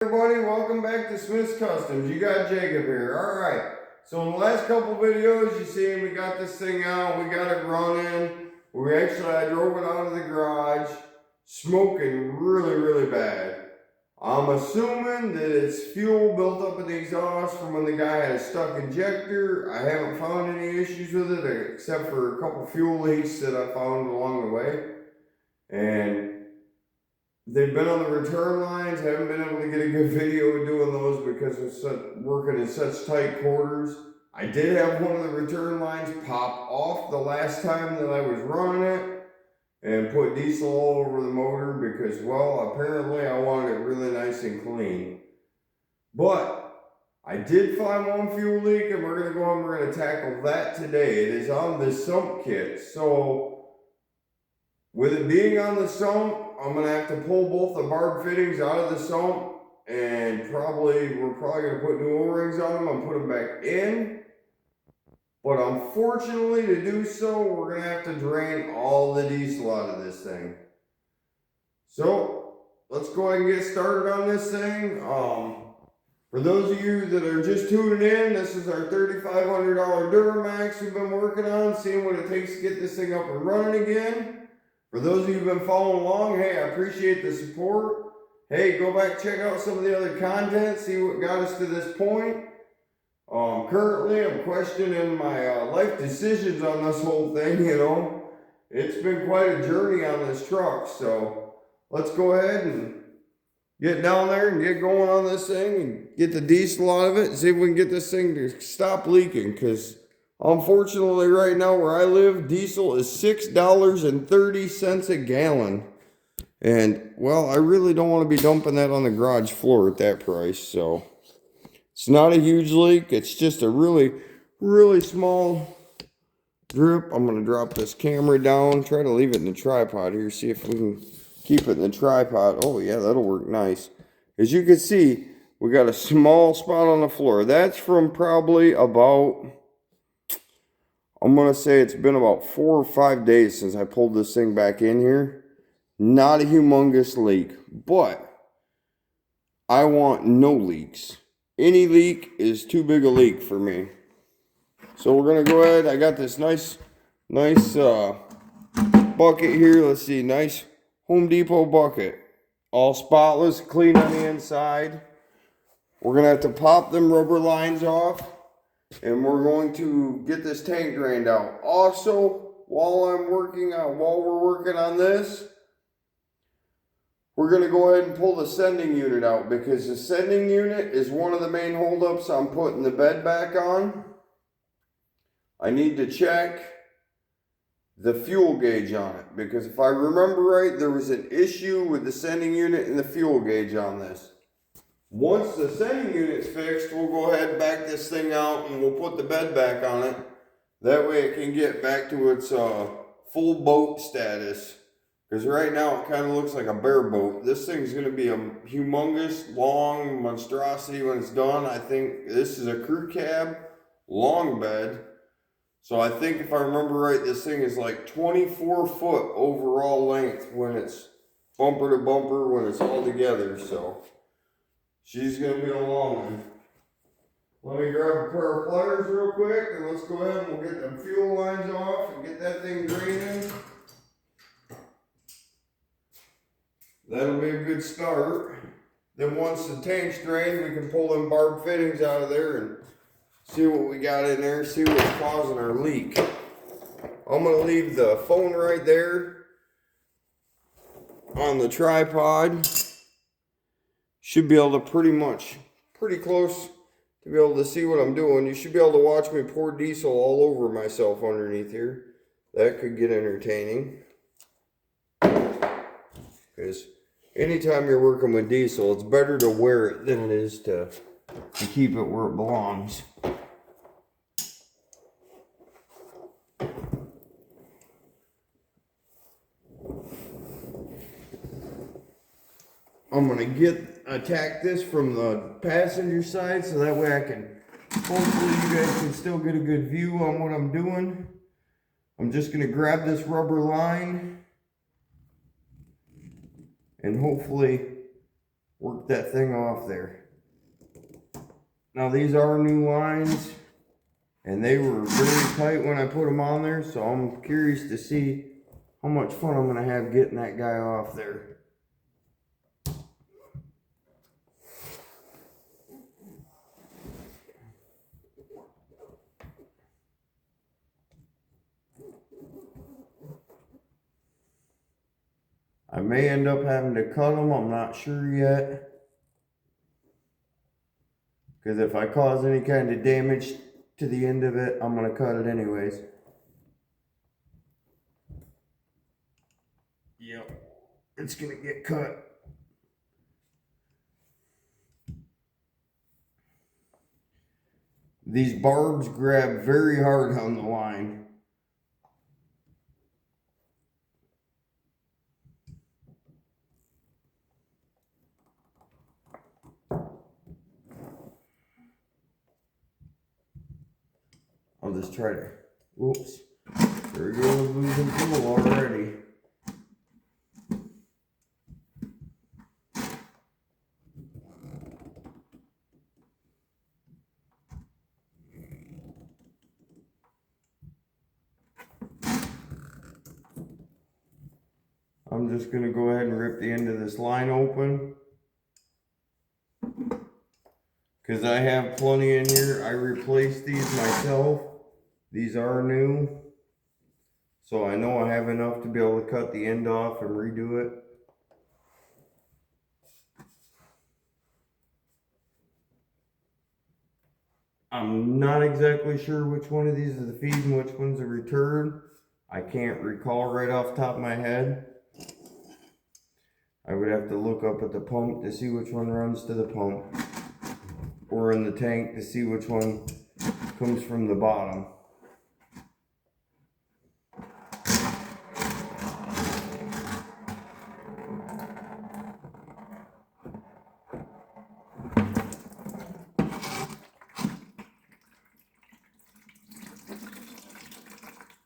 Everybody, welcome back to Smith's Customs. You got Jacob here. Alright, so in the last couple videos you seen we got this thing out, we got it running. I drove it out of the garage, smoking really bad. I'm assuming that it's fuel built up in the exhaust from when the guy had a stuck injector. I haven't found any issues with it except for a couple fuel leaks that I found along the way. And they've been on the return lines, haven't been able to get a good video of doing those because of working in such tight quarters. I did have one of the return lines pop off the last time that I was running it and put diesel all over the motor because, well, apparently I wanted it really nice and clean. But I did find one fuel leak and we're going to tackle that today. It is on this sump kit. So with it being on the sump, I'm going to have to pull both the barb fittings out of the sump and we're probably going to put new O-rings on them and put them back in. But unfortunately, to do so, we're going to have to drain all the diesel out of this thing. So let's go ahead and get started on this thing. For those of you that are just tuning in, this is our $3,500 Duramax we've been working on, seeing what it takes to get this thing up and running again. For those of you who've been following along, hey, I appreciate the support. Hey, go back, check out some of the other content, see what got us to this point. Currently, I'm questioning my life decisions on this whole thing, you know. It's been quite a journey on this truck, so let's go ahead and get down there and get going on this thing and get the diesel out of it and see if we can get this thing to stop leaking, because unfortunately, right now where I live, diesel is $6.30 a gallon. And, well, I really don't want to be dumping that on the garage floor at that price. So, it's not a huge leak. It's just a really small drip. I'm going to drop this camera down, try to leave it in the tripod here, see if we can keep it in the tripod. Oh, yeah, that'll work nice. As you can see, we got a small spot on the floor. That's from probably about, I'm going to say it's been about 4 or 5 days since I pulled this thing back in here. Not a humongous leak, but I want no leaks. Any leak is too big a leak for me. So we're going to go ahead. I got this nice bucket here. Let's see, nice Home Depot bucket. All spotless, clean on the inside. We're going to have to pop them rubber lines off. And we're going to get this tank drained out. Also, while we're working on this, we're going to go ahead and pull the sending unit out, because the sending unit is one of the main holdups I'm putting the bed back on. I need to check the fuel gauge on it, because if I remember right, there was an issue with the sending unit and the fuel gauge on this. Once the sending unit's fixed, we'll go ahead and back this thing out and we'll put the bed back on it. That way it can get back to its full boat status. Because right now it kind of looks like a bare boat. This thing's going to be a humongous, long monstrosity when it's done. I think this is a crew cab, long bed. So I think if I remember right, this thing is like 24 foot overall length when it's bumper to bumper, when it's all together. So she's going to be a long one. Let me grab a pair of pliers real quick and let's go ahead and we'll get the fuel lines off and get that thing draining. That'll be a good start. Then once the tank's drained, we can pull them barb fittings out of there and see what we got in there, see what's causing our leak. I'm going to leave the phone right there on the tripod. Should be able to pretty close to be able to see what I'm doing. You should be able to watch me pour diesel all over myself underneath here. That could get entertaining. Because anytime you're working with diesel, it's better to wear it than it is to keep it where it belongs. I'm going to attack this from the passenger side so that way I can, hopefully you guys can still get a good view on what I'm doing. I'm just going to grab this rubber line and hopefully work that thing off there. Now these are new lines, and they were very tight when I put them on there, so I'm curious to see how much fun I'm going to have getting that guy off there. I may end up having to cut them, I'm not sure yet. Because if I cause any kind of damage to the end of it, I'm going to cut it anyways. Yep, it's going to get cut. These barbs grab very hard on the line. I'll just try to, whoops, there goes losing fuel already. I'm just going to go ahead and rip the end of this line open. Because I have plenty in here. I replaced these myself. These are new. So I know I have enough to be able to cut the end off and redo it. I'm not exactly sure which one of these is the feed and which one's a return. I can't recall right off the top of my head. I would have to look up at the pump to see which one runs to the pump, or in the tank to see which one comes from the bottom.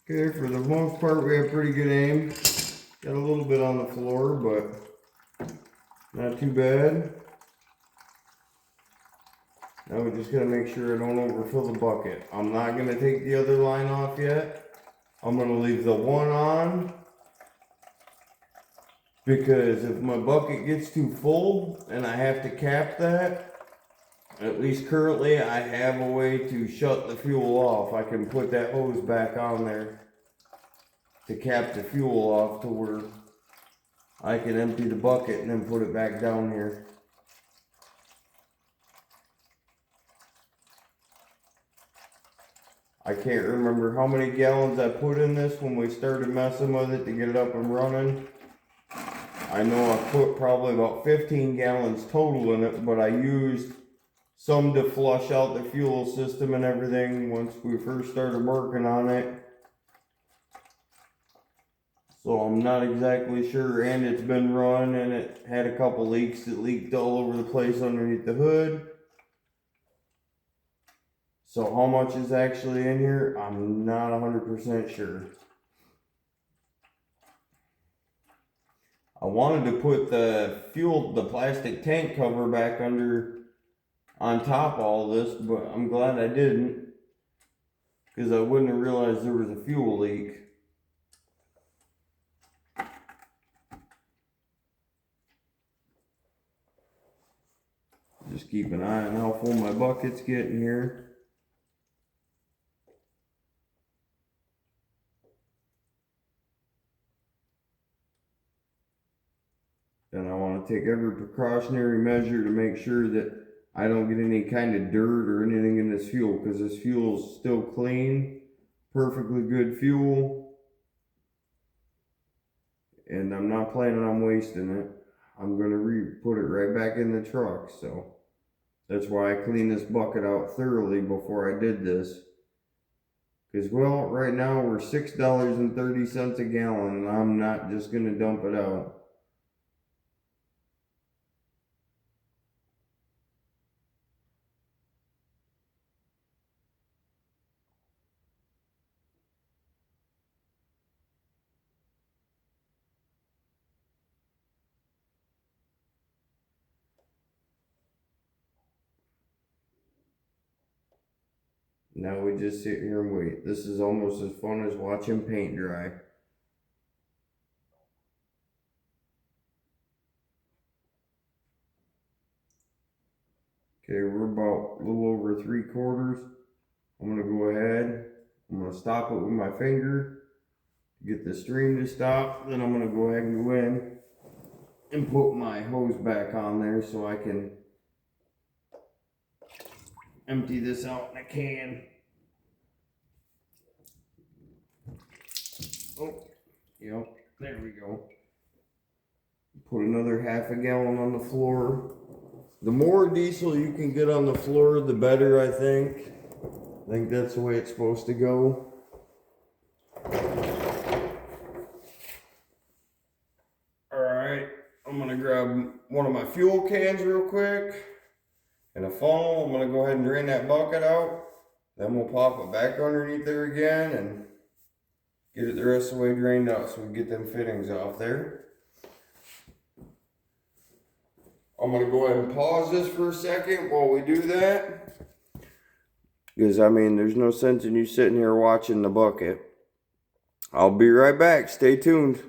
Okay, for the most part we have pretty good aim. Got a little bit on the floor, but not too bad. Now we're just gonna make sure I don't overfill the bucket. I'm not gonna take the other line off yet. I'm gonna leave the one on, because if my bucket gets too full and I have to cap that, at least currently I have a way to shut the fuel off. I can put that hose back on there to cap the fuel off to where I can empty the bucket and then put it back down here. I can't remember how many gallons I put in this when we started messing with it to get it up and running. I know I put probably about 15 gallons total in it, but I used some to flush out the fuel system and everything once we first started working on it. So I'm not exactly sure, and it's been run and it had a couple leaks. It leaked all over the place underneath the hood. So how much is actually in here, I'm not 100% sure. I wanted to put the plastic tank cover back on top of all this, but I'm glad I didn't, because I wouldn't have realized there was a fuel leak. Just keep an eye on how full my bucket's getting here. And I want to take every precautionary measure to make sure that I don't get any kind of dirt or anything in this fuel, because this fuel is still clean, perfectly good fuel, and I'm not planning on wasting it. I'm going to put it right back in the truck, so that's why I cleaned this bucket out thoroughly before I did this. Because, well, right now we're $6.30 a gallon, and I'm not just going to dump it out. Now we just sit here and wait. This is almost as fun as watching paint dry. Okay, we're about a little over 3/4. I'm gonna go ahead. I'm gonna stop it with my finger to get the stream to stop. Then I'm gonna go ahead and go in and put my hose back on there so I can empty this out in a can. Oh, yep, there we go. Put another half a gallon on the floor. The more diesel you can get on the floor, the better, I think. I think that's the way it's supposed to go. Alright, I'm gonna grab one of my fuel cans real quick and a funnel. I'm gonna go ahead and drain that bucket out. Then we'll pop it back underneath there again and get it the rest of the way drained out so we can get them fittings off there. I'm gonna go ahead and pause this for a second while we do that. Because, I mean, there's no sense in you sitting here watching the bucket. I'll be right back. Stay tuned.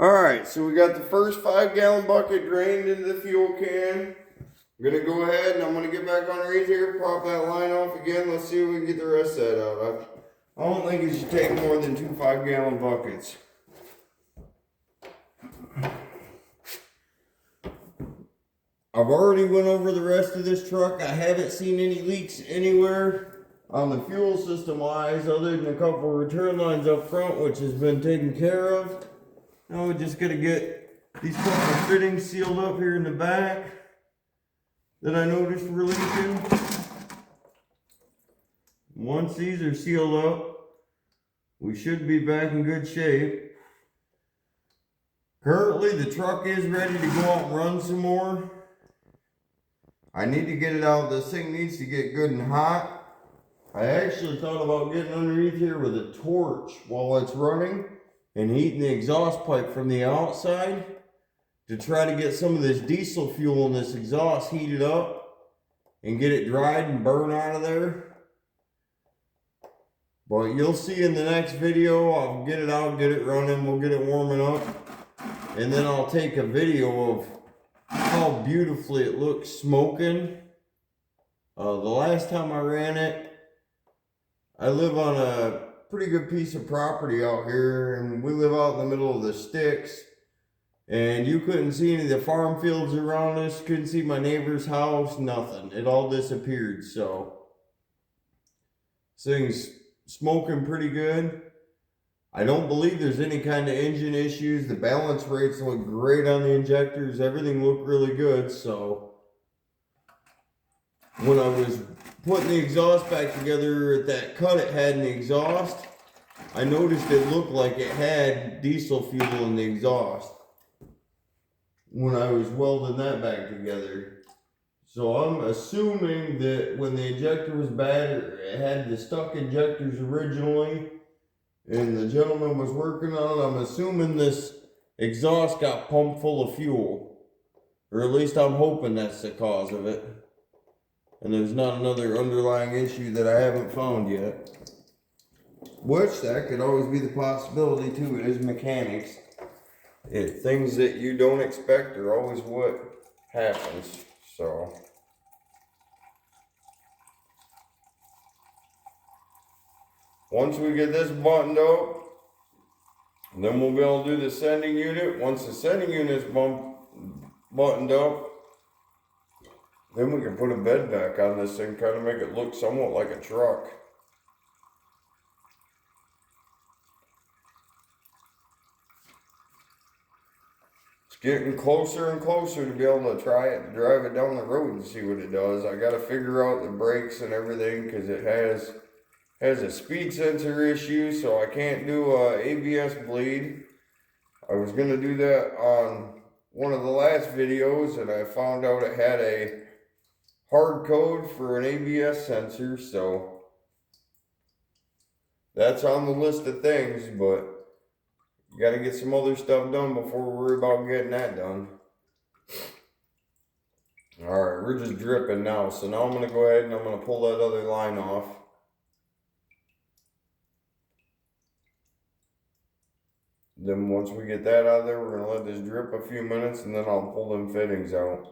Alright, so we got the first 5-gallon bucket drained into the fuel can. I'm going to go ahead and I'm going to get back underneath here, pop that line off again. Let's see if we can get the rest of that out. I don't think it should take more than 2 5-gallon buckets. I've already went over the rest of this truck. I haven't seen any leaks anywhere on the fuel system wise, other than a couple of return lines up front, which has been taken care of. Now we're just gonna get these couple of fittings sealed up here in the back that I noticed were leaking. Once these are sealed up, we should be back in good shape. Currently, the truck is ready to go out and run some more. I need to get it out. This thing needs to get good and hot. I actually thought about getting underneath here with a torch while it's running and heating the exhaust pipe from the outside to try to get some of this diesel fuel in this exhaust heated up and get it dried and burn out of there. But you'll see in the next video, I'll get it out, get it running, we'll get it warming up, and then I'll take a video of how beautifully it looks smoking. The last time I ran it, I live on a pretty good piece of property out here, and we live out in the middle of the sticks, and you couldn't see any of the farm fields around us, couldn't see my neighbor's house, nothing. It all disappeared. So this thing's smoking pretty good. I don't believe there's any kind of engine issues. The balance rates look great on the injectors. Everything looked really good. So when I was putting the exhaust back together at that cut it had in the exhaust, I noticed it looked like it had diesel fuel in the exhaust when I was welding that back together. So I'm assuming that when the injector was bad, it had the stuck injectors originally, and the gentleman was working on it. I'm assuming this exhaust got pumped full of fuel, or at least I'm hoping that's the cause of it, and there's not another underlying issue that I haven't found yet, which that could always be the possibility too. It is mechanics. Things that you don't expect are always what happens. So once we get this buttoned up, then we'll be able to do the sending unit. Once the sending unit's buttoned up, then we can put a bed back on this thing, kind of make it look somewhat like a truck. It's getting closer and closer to be able to try it, drive it down the road and see what it does. I got to figure out the brakes and everything, because it has a speed sensor issue, so I can't do a ABS bleed. I was going to do that on one of the last videos, and I found out it had a hard code for an ABS sensor, so that's on the list of things, but you got to get some other stuff done before we worry about getting that done. Alright, we're just dripping now. So now I'm going to go ahead and I'm going to pull that other line off. Then once we get that out of there, we're going to let this drip a few minutes and then I'll pull them fittings out.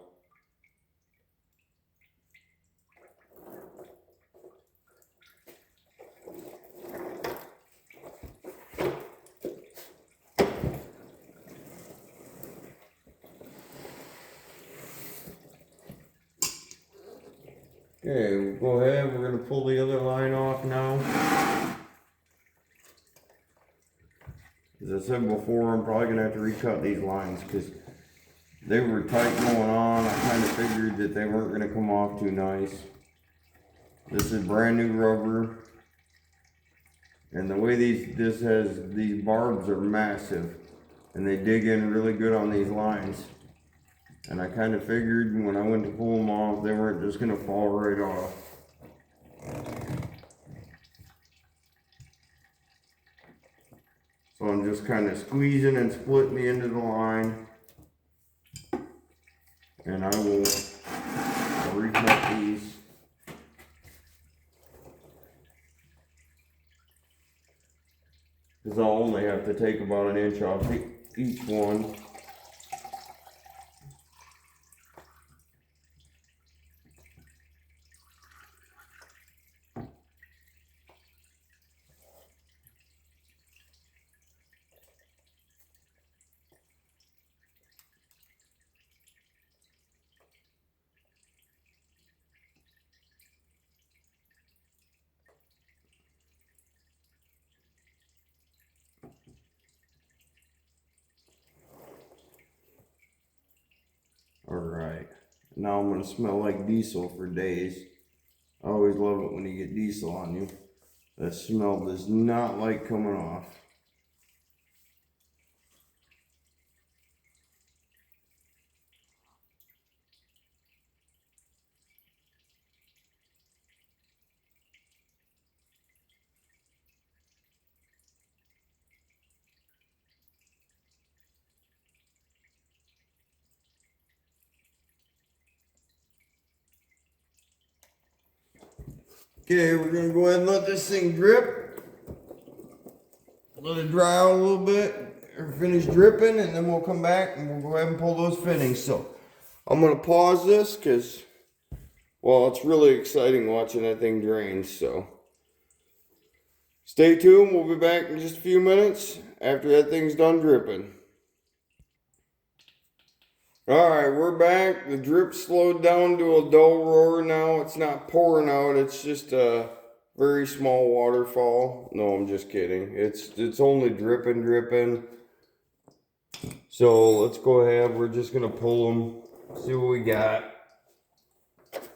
Okay, we'll go ahead, we're going to pull the other line off now. As I said before, I'm probably going to have to recut these lines because they were tight going on. I kind of figured that they weren't going to come off too nice. This is brand new rubber. And the way these barbs are massive. And they dig in really good on these lines. And I kind of figured when I went to pull them off, they weren't just going to fall right off. So I'm just kind of squeezing and splitting the end of the line. And I will recut these. Because I'll only have to take about an inch off each one. Alright, now I'm going to smell like diesel for days. I always love it when you get diesel on you. That smell does not like coming off. Okay, we're going to go ahead and let this thing drip. Let it dry out a little bit, or finish dripping, and then we'll come back and we'll go ahead and pull those fittings. So, I'm going to pause this because, well, it's really exciting watching that thing drain, so. Stay tuned, we'll be back in just a few minutes after that thing's done dripping. Alright, we're back. The drip slowed down to a dull roar now. It's not pouring out, it's just a very small waterfall. No, I'm just kidding. It's only dripping. So let's go ahead. We're just going to pull them, see what we got.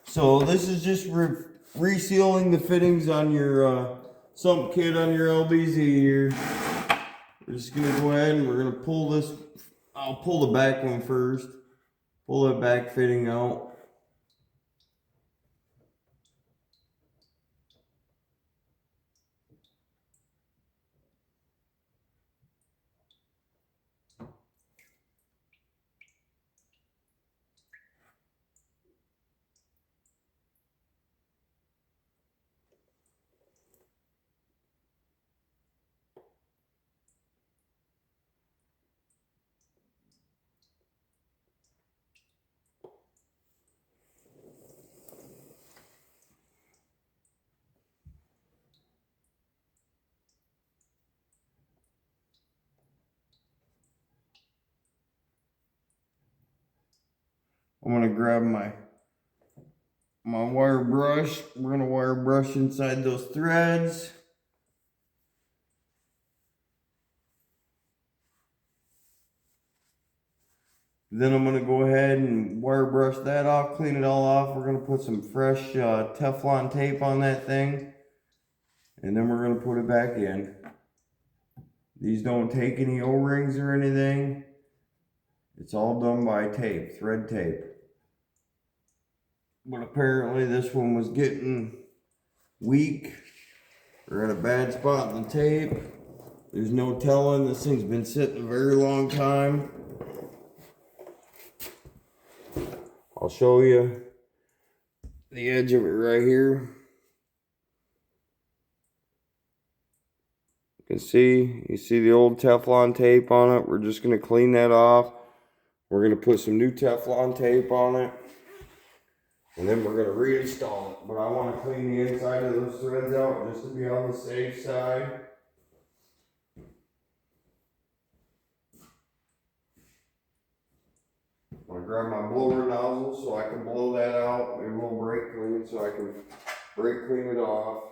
So this is just resealing the fittings on your sump kit on your LBZ here. We're just going to go ahead and we're going to pull this. I'll pull the back one first. Pull that back fitting out. I'm going to grab my wire brush. We're going to wire brush inside those threads. Then I'm going to go ahead and wire brush that off, clean it all off. We're going to put some fresh Teflon tape on that thing. And then we're going to put it back in. These don't take any O-rings or anything. It's all done by tape, thread tape. But apparently this one was getting weak or at a bad spot in the tape. There's no telling. This thing's been sitting a very long time. I'll show you. the edge of it right here. You see the old Teflon tape on it. We're just going to clean that off. We're going to put some new Teflon tape on it. And then we're going to reinstall it. But I want to clean the inside of those threads out just to be on the safe side. I'm going to grab my blower nozzle so I can blow that out. Maybe we'll brake clean so I can brake clean it off.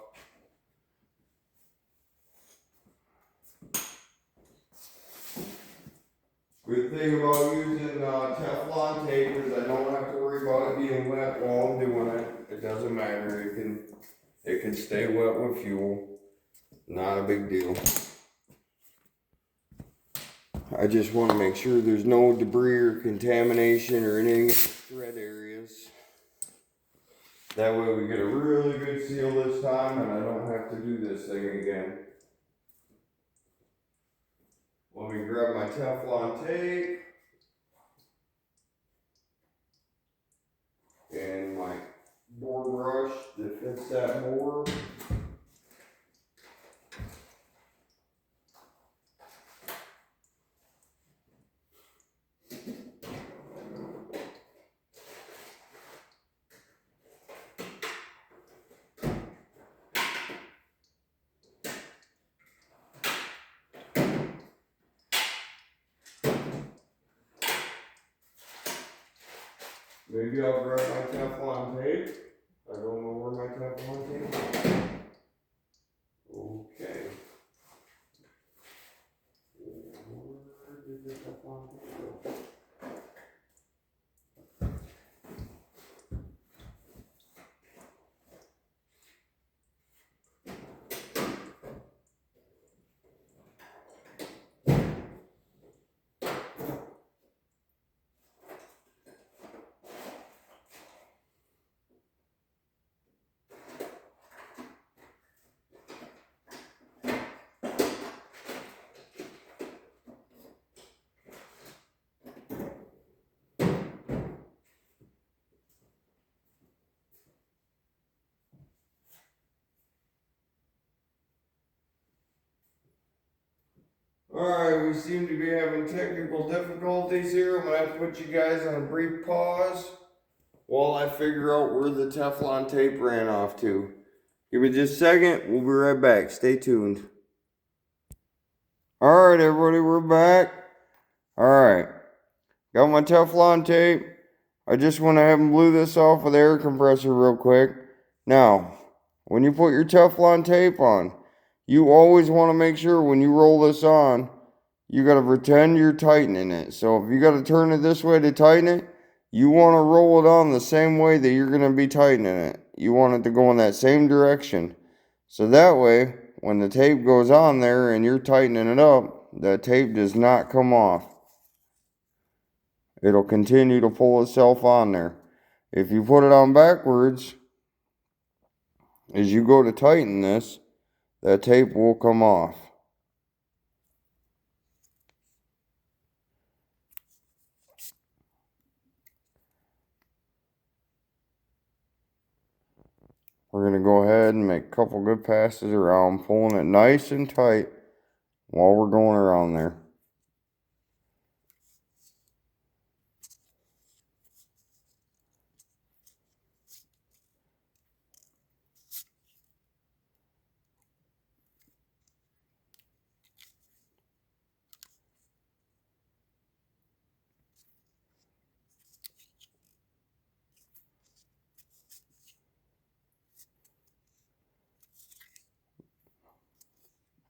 Good thing about using Teflon tape is I don't have to worry about it being wet while I'm doing it. It doesn't matter. It can stay wet with fuel. Not a big deal. I just want to make sure there's no debris or contamination or anything in the thread areas. That way we get a really good seal this time and I don't have to do this thing again. Let me grab my Teflon tape and my bore brush that fits that bore. Maybe I'll grab my Teflon tape. I don't know where my Teflon tape is. Okay. Where did the Teflon tape go? Alright, we seem to be having technical difficulties here. I'm going to have to put you guys on a brief pause while I figure out where the Teflon tape ran off to. Give me just a second. We'll be right back. Stay tuned. Alright, everybody, we're back. Alright, got my Teflon tape. I just went ahead and blew this off with the air compressor real quick. Now, when you put your Teflon tape on, you always want to make sure when you roll this on, you got to pretend you're tightening it. So if you got to turn it this way to tighten it, you want to roll it on the same way that you're going to be tightening it. You want it to go in that same direction. So that way, when the tape goes on there and you're tightening it up, that tape does not come off. It'll continue to pull itself on there. If you put it on backwards, as you go to tighten this, that tape will come off. We're going to go ahead and make a couple good passes around, pulling it nice and tight while we're going around there.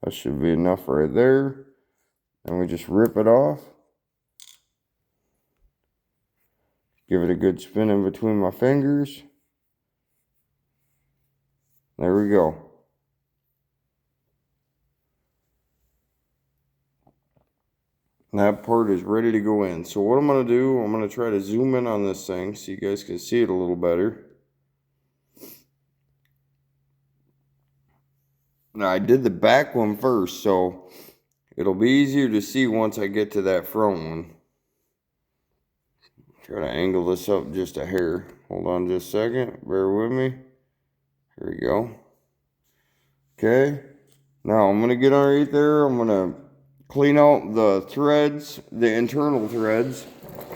That should be enough right there. And we just rip it off. Give it a good spin in between my fingers. There we go. That part is ready to go in. So what I'm going to do, I'm going to try to zoom in on this thing so you guys can see it a little better. Now I did the back one first, so it'll be easier to see once I get to that front one. Try to angle this up just a hair. Hold on just a second. Bear with me. Here we go. Okay. Now I'm going to get underneath there. I'm going to clean out the threads, the internal threads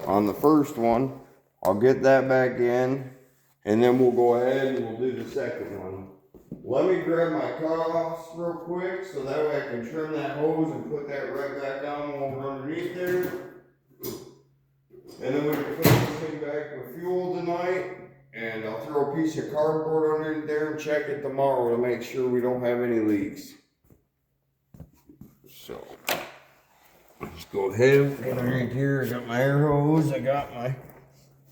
on the first one. I'll get that back in, and then we'll go ahead and we'll do the second one. Let me grab my cutoffs real quick so that way I can trim that hose and put that right back down over underneath there. And then we can fill this thing back with fuel tonight, and I'll throw a piece of cardboard under there and check it tomorrow to make sure we don't have any leaks. So, let's go ahead, get underneath here. I got my air hose, I got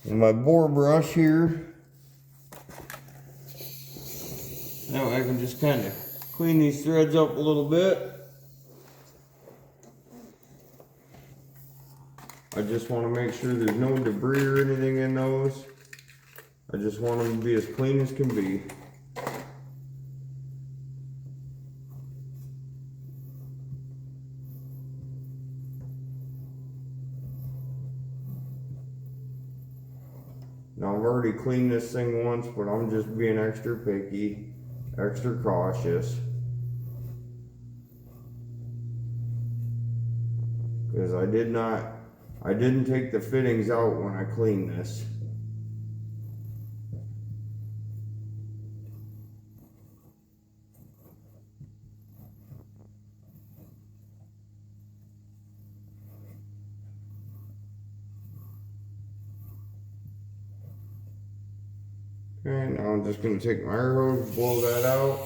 my bore brush here. Now I can just kind of clean these threads up a little bit. I just want to make sure there's no debris or anything in those. I just want them to be as clean as can be. Now I've already cleaned this thing once, but I'm just being extra picky, extra cautious. Because I didn't take the fittings out when I cleaned this. Okay, now I'm just going to take my air hose, blow that out.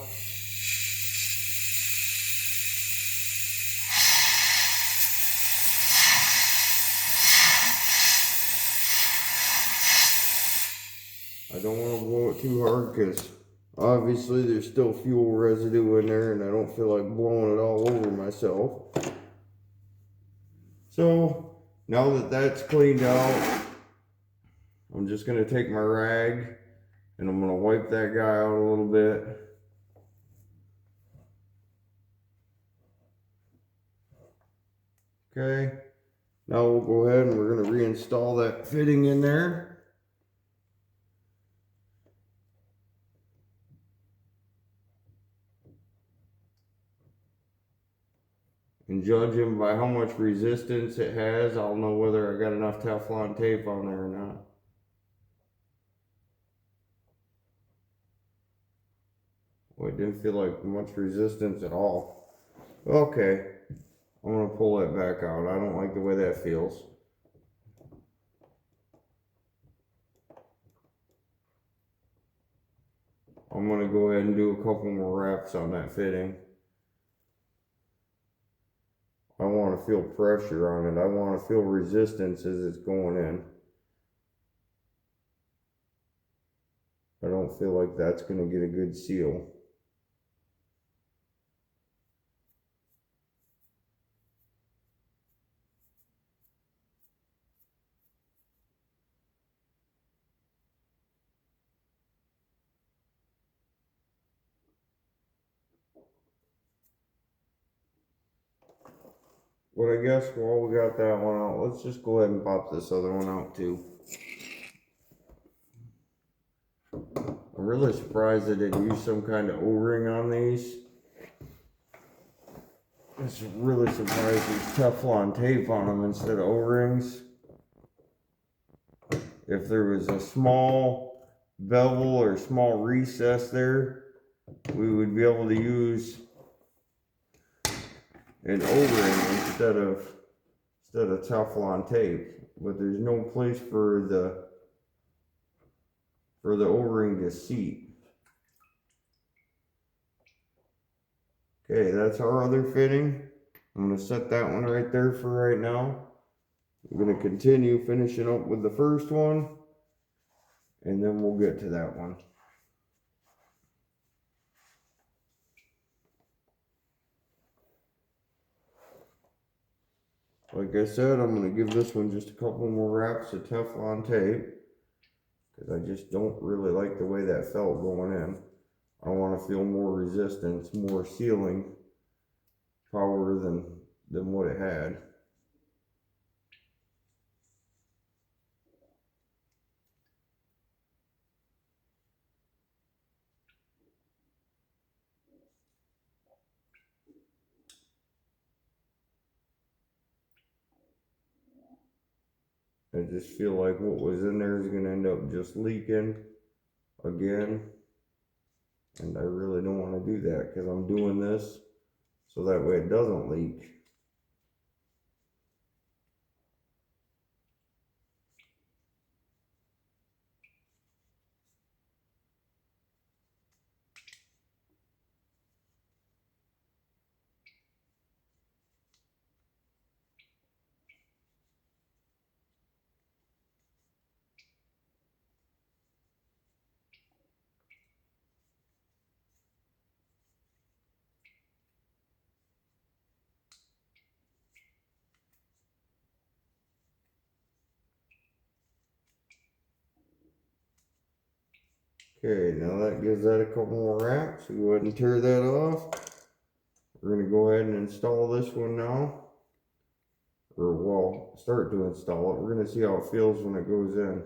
I don't want to blow it too hard because obviously there's still fuel residue in there and I don't feel like blowing it all over myself. So now that that's cleaned out, I'm just going to take my rag and I'm going to wipe that guy out a little bit. Okay, now we'll go ahead and we're going to reinstall that fitting in there. And judging by how much resistance it has, I'll know whether I got enough Teflon tape on there or not. Well, it didn't feel like much resistance at all. Okay, I'm gonna pull that back out. I don't like the way that feels. I'm gonna go ahead and do a couple more wraps on that fitting. I want to feel pressure on it. I want to feel resistance as it's going in. I don't feel like that's going to get a good seal. But I guess while we got that one out, let's just go ahead and pop this other one out too. I'm really surprised they didn't use some kind of O-ring on these. It's really surprised there's Teflon tape on them instead of O-rings. If there was a small bevel or small recess there, we would be able to use an O-ring instead of Teflon tape. But there's no place for the O-ring to seat. Okay, that's our other fitting. I'm going to set that one right there for right now. I'm going to continue finishing up with the first one, and then we'll get to that one. Like I said, I'm going to give this one just a couple more wraps of Teflon tape, because I just don't really like the way that felt going in. I want to feel more resistance, more sealing power than what it had. I just feel like what was in there is going to end up just leaking again. And I really don't want to do that because I'm doing this so that way it doesn't leak. Okay, now that gives that a couple more wraps. So go ahead and tear that off. We're going to go ahead and install this one now. Or, well, start to install it. We're going to see how it feels when it goes in.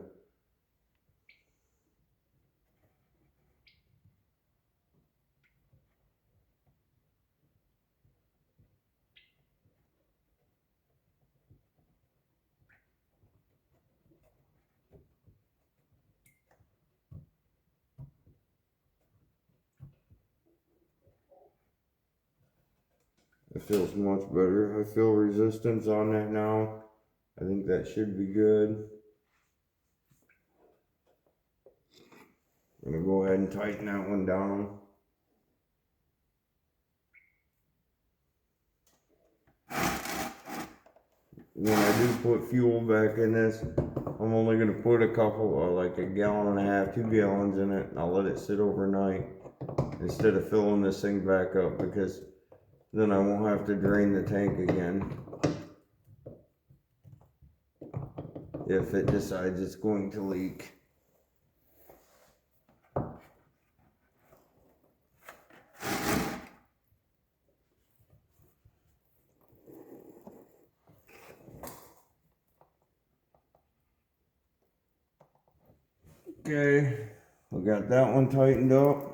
It feels much better. I feel resistance on that now. I think that should be good. I'm going to go ahead and tighten that one down. When I do put fuel back in this, I'm only going to put a couple, like a gallon and a half, 2 gallons in it, and I'll let it sit overnight instead of filling this thing back up, because then I won't have to drain the tank again if it decides it's going to leak. Okay, we got that one tightened up.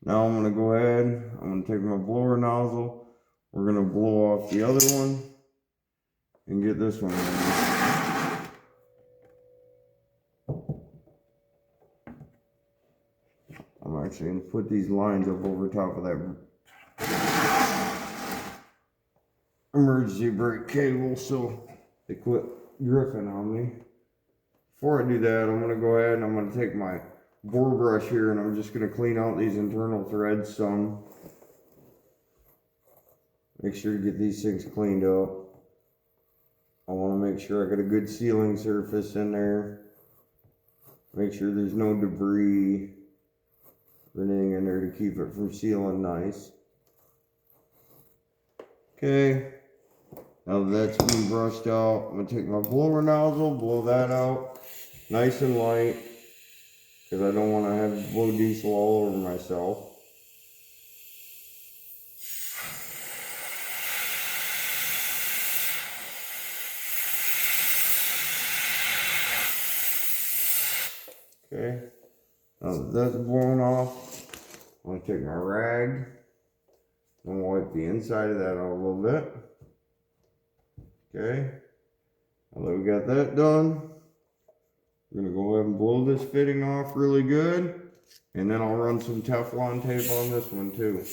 Now I'm going to go ahead, I'm going to take my blower nozzle, we're going to blow off the other one and get this one ready. I'm actually going to put these lines up over top of that emergency brake cable so they quit drifting on me. Before I do that, I'm going to go ahead and I'm going to take my bore brush here and I'm just going to clean out these internal threads some. Make sure to get these things cleaned up. I want to make sure I got a good sealing surface in there. Make sure there's no debris or anything in there to keep it from sealing nice. Okay, now that that's been brushed out, I'm going to take my blower nozzle, blow that out nice and light, because I don't want to have blow diesel all over myself. Okay, now that that's blown off, I'm going to take my rag and wipe the inside of that out a little bit. Okay, now that we got that done, we're going to go ahead and blow this fitting off really good, and then I'll run some Teflon tape on this one too.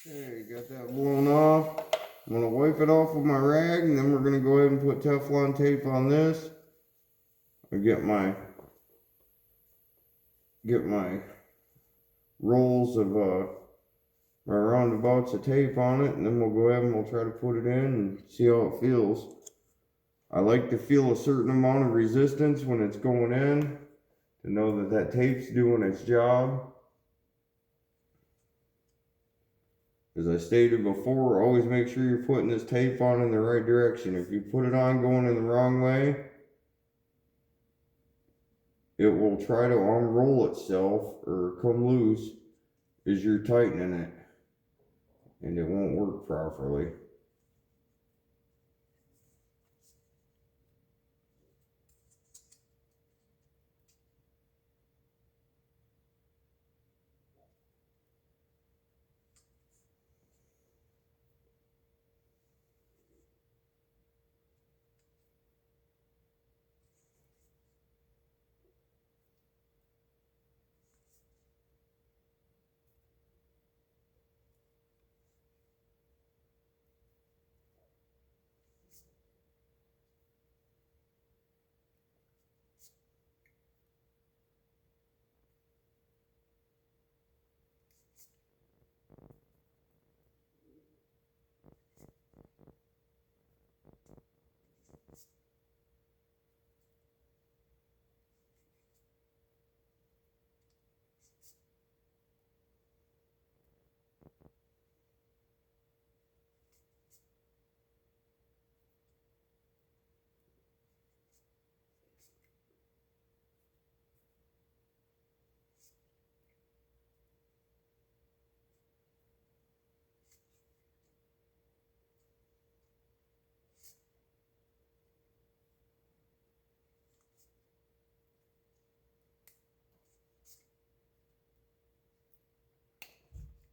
Okay, got that blown off. I'm going to wipe it off with my rag, and then we're going to go ahead and put Teflon tape on this. I get my rolls of my roundabouts of tape on it, and then we'll go ahead and we'll try to put it in and see how it feels. I like to feel a certain amount of resistance when it's going in to know that that tape's doing its job. As I stated before, always make sure you're putting this tape on in the right direction. If you put it on going in the wrong way, it will try to unroll itself or come loose as you're tightening it. and it won't work properly.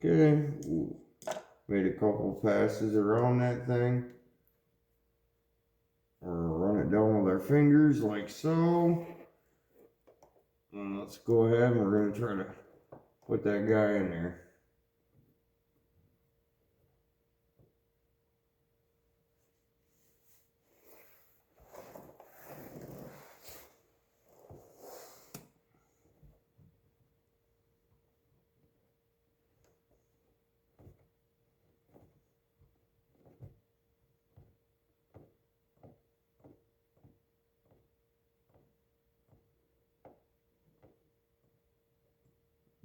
Okay, made a couple passes around that thing. Or run it down with our fingers like so. And let's go ahead and we're going to try to put that guy in there.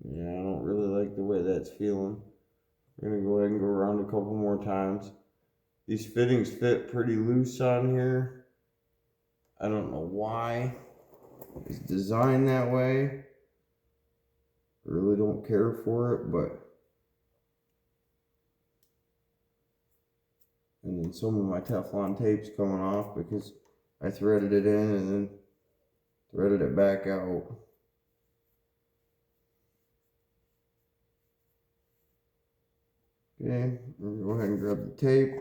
Yeah, I don't really like the way that's feeling. We're going to go ahead and go around a couple more times. These fittings fit pretty loose on here. I don't know why it's designed that way. I really don't care for it, but... And then some of my Teflon tape's coming off because I threaded it in and then threaded it back out. Okay, we're gonna go ahead and grab the tape,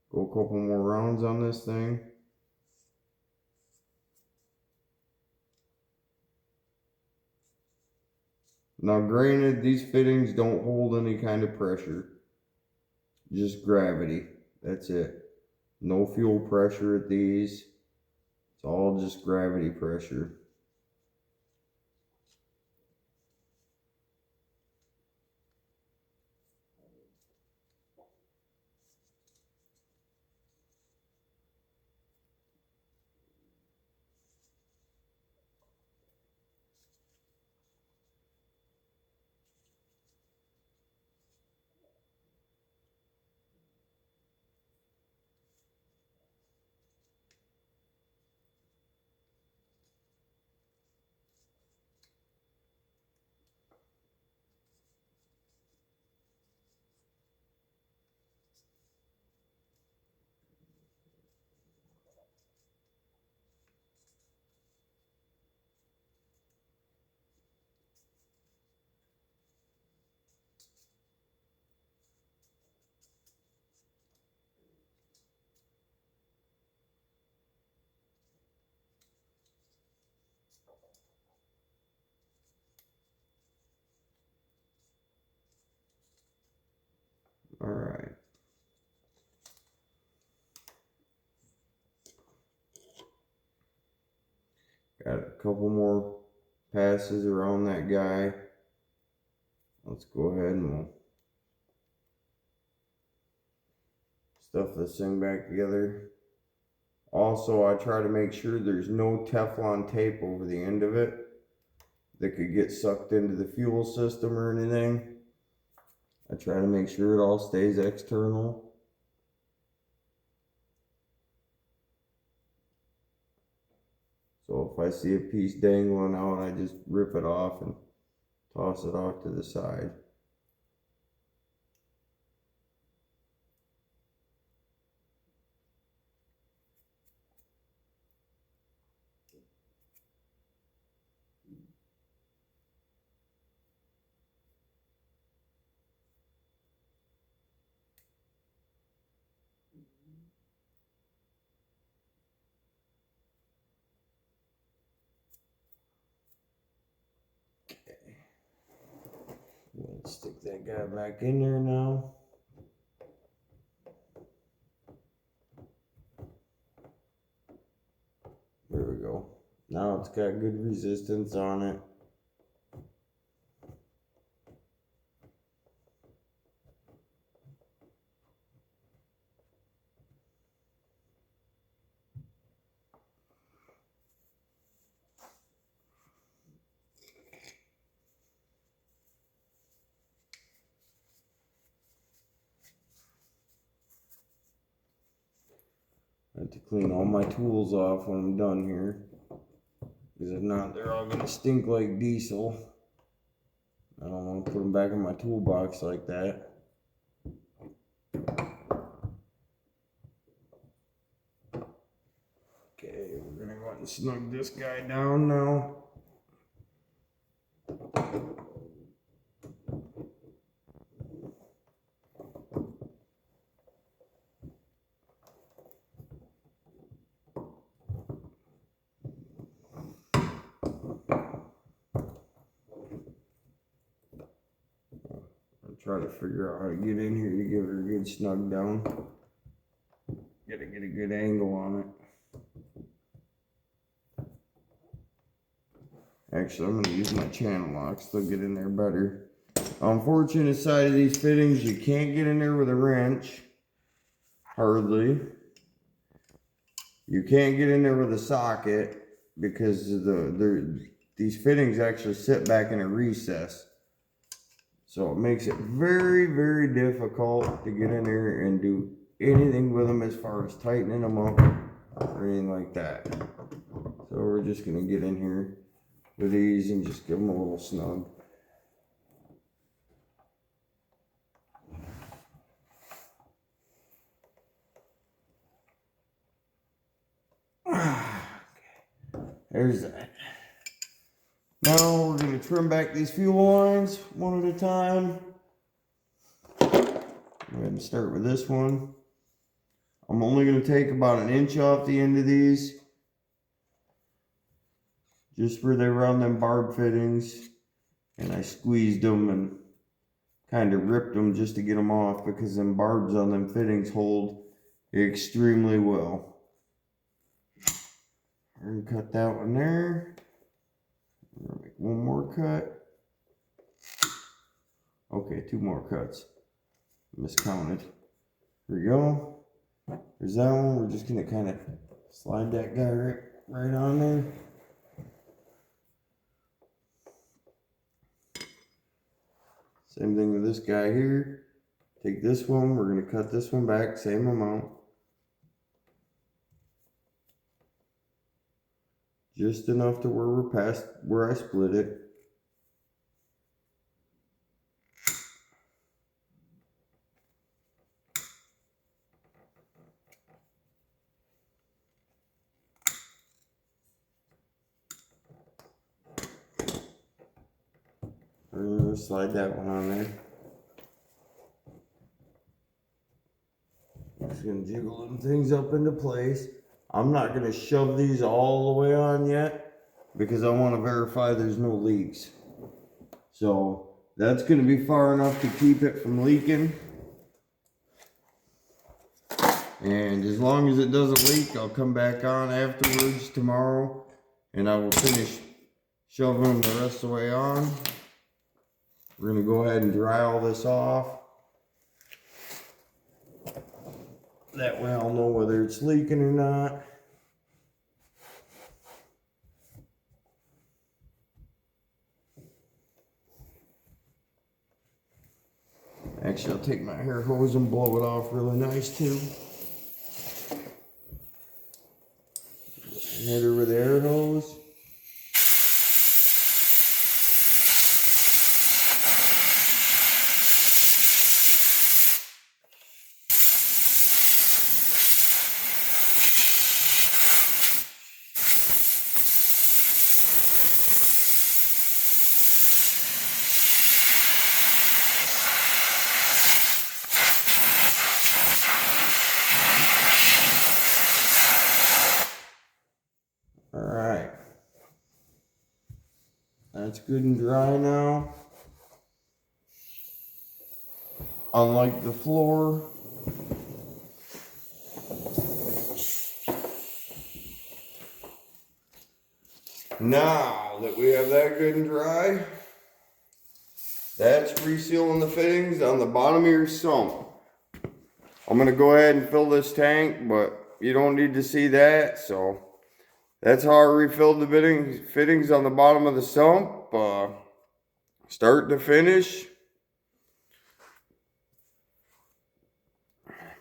go a couple more rounds on this thing. Now granted, these fittings don't hold any kind of pressure, just gravity, that's it. No fuel pressure at these, it's all just gravity pressure. Alright. Got a couple more passes around that guy. Let's go ahead and we'll stuff this thing back together. Also, I try to make sure there's no Teflon tape over the end of it that could get sucked into the fuel system or anything. I try to make sure it all stays external. So if I see a piece dangling out, I just rip it off and toss it off to the side. Let's stick that guy back in there now. There we go. Now it's got good resistance on it. I have to clean all my tools off when I'm done here, because if not, they're all gonna stink like diesel. I don't want to put them back in my toolbox like that. Okay, we're gonna go ahead and snug this guy down now. Try to figure out how to get in here to give her a good snug down. Gotta get a good angle on it. Actually, I'm gonna use my channel locks. They'll get in there better. Unfortunate side of these fittings, you can't get in there with a wrench. Hardly. You can't get in there with a socket because these fittings actually sit back in a recess. So it makes it very, very difficult to get in there and do anything with them as far as tightening them up or anything like that. So we're just going to get in here with these and just give them a little snug. There's that. Now we're going to trim back these fuel lines one at a time. Go ahead and start with this one. I'm only going to take about an inch off the end of these, just where they were on them barb fittings, and I squeezed them and kind of ripped them just to get them off, because them barbs on them fittings hold extremely well. We're going to cut that one there. We're going to make one more cut. Okay, two more cuts. Miscounted. Here we go. There's that one. We're just going to kind of slide that guy right on there. Same thing with this guy here. Take this one. We're going to cut this one back. Same amount. Just enough to where we're past where I split it. We're going to slide that one on there. I'm just going to jiggle them things up into place. I'm not going to shove these all the way on yet, because I want to verify there's no leaks. So that's going to be far enough to keep it from leaking. And as long as it doesn't leak, I'll come back on afterwards tomorrow, and I will finish shoving them the rest of the way on. We're going to go ahead and dry all this off. That way I'll know whether it's leaking or not. Actually, I'll take my hair hose and blow it off really nice too. Hit her with the air hose. That's good and dry now. Unlike the floor. Now that we have that good and dry, that's resealing the fittings on the bottom of your sump. I'm going to go ahead and fill this tank, but you don't need to see that. So that's how I refilled the fittings on the bottom of the sump, start to finish.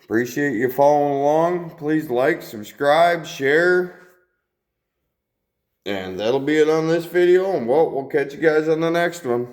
Appreciate you following along. Please like, subscribe, share. And that'll be it on this video. And we'll catch you guys on the next one.